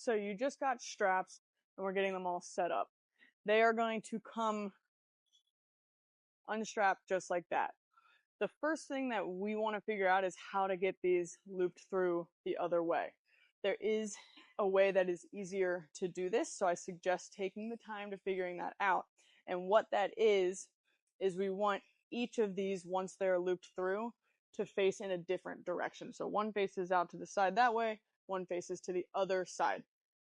So you just got straps and we're getting them all set up. They are going to come unstrapped just like that. The first thing that we want to figure out is how to get these looped through the other way. There is a way that is easier to do this, so I suggest taking the time to figuring that out. And what that is we want each of these, once they're looped through, to face in a different direction. So one faces out to the side that way, one faces to the other side.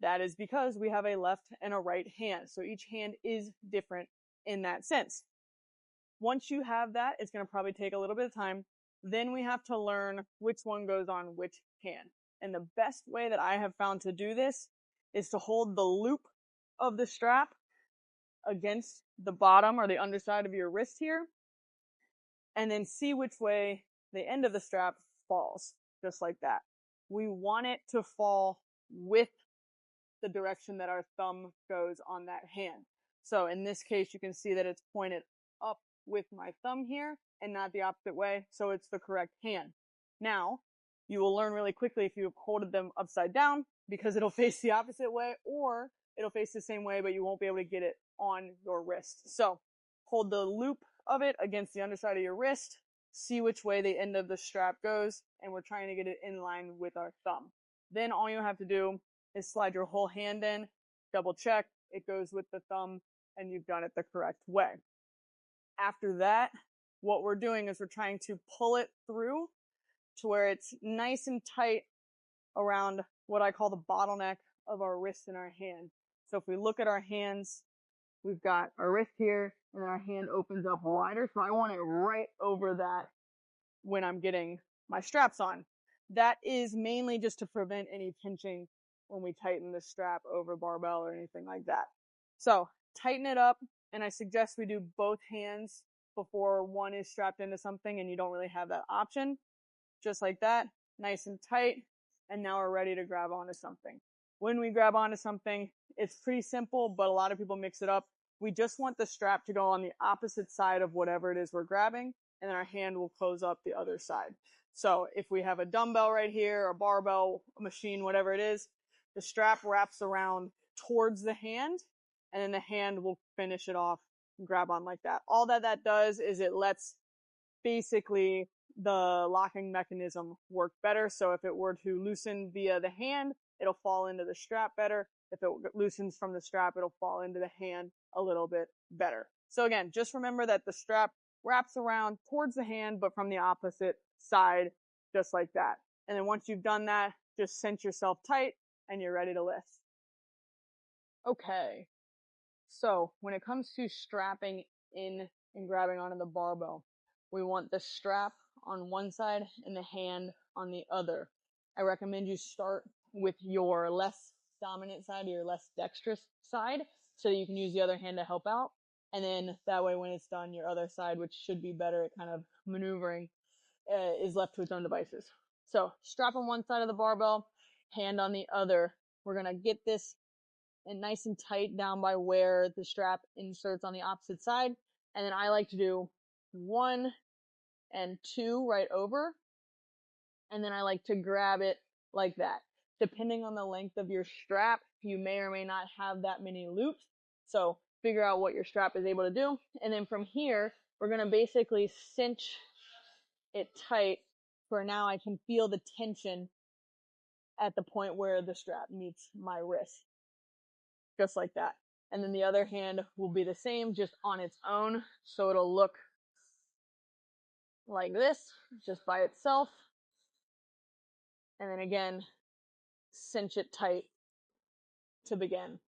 That is because we have a left and a right hand, so each hand is different in that sense. Once you have that, it's going to probably take a little bit of time. Then we have to learn which one goes on which hand. And the best way that I have found to do this is to hold the loop of the strap against the bottom or the underside of your wrist here, and then see which way the end of the strap falls, just like that. We want it to fall with the direction that our thumb goes on that hand. So in this case, you can see that it's pointed up with my thumb here and not the opposite way, so it's the correct hand. Now, you will learn really quickly if you hold them upside down, because it'll face the opposite way, or it'll face the same way, but you won't be able to get it on your wrist. So, hold the loop of it against the underside of your wrist, see which way the end of the strap goes, and we're trying to get it in line with our thumb. Then all you have to do is slide your whole hand in, double check, it goes with the thumb, and you've done it the correct way. After that, what we're doing is we're trying to pull it through to where it's nice and tight around what I call the bottleneck of our wrist and our hand. So if we look at our hands, we've got our wrist here, and then our hand opens up wider, so I want it right over that when I'm getting my straps on. That is mainly just to prevent any pinching when we tighten the strap over barbell or anything like that. So tighten it up, and I suggest we do both hands before one is strapped into something and you don't really have that option. Just like that, nice and tight, and now we're ready to grab onto something. When we grab onto something, it's pretty simple, but a lot of people mix it up. We just want the strap to go on the opposite side of whatever it is we're grabbing, and then our hand will close up the other side. So if we have a dumbbell right here, a barbell, a machine, whatever it is, the strap wraps around towards the hand, and then the hand will finish it off and grab on like that. All that does is it lets basically the locking mechanism work better. So if it were to loosen via the hand, it'll fall into the strap better. If it loosens from the strap, it'll fall into the hand a little bit better. So again, just remember that the strap wraps around towards the hand, but from the opposite side, just like that. And then once you've done that, just cinch yourself tight and you're ready to lift. Okay. So when it comes to strapping in and grabbing onto the barbell, we want the strap on one side and the hand on the other. I recommend you start with your less dominant side, your less dexterous side, so that you can use the other hand to help out. And then that way when it's done, your other side, which should be better at kind of maneuvering, is left to its own devices. So strap on one side of the barbell, hand on the other. We're going to get this and nice and tight down by where the strap inserts on the opposite side. And then I like to do 1 and 2 right over. And then I like to grab it like that. Depending on the length of your strap, you may or may not have that many loops. So figure out what your strap is able to do. And then from here, we're going to basically cinch it tight for now I can feel the tension at the point where the strap meets my wrist. Just like that. And then the other hand will be the same, just on its own. So it'll look like this, just by itself. And then again, cinch it tight to begin.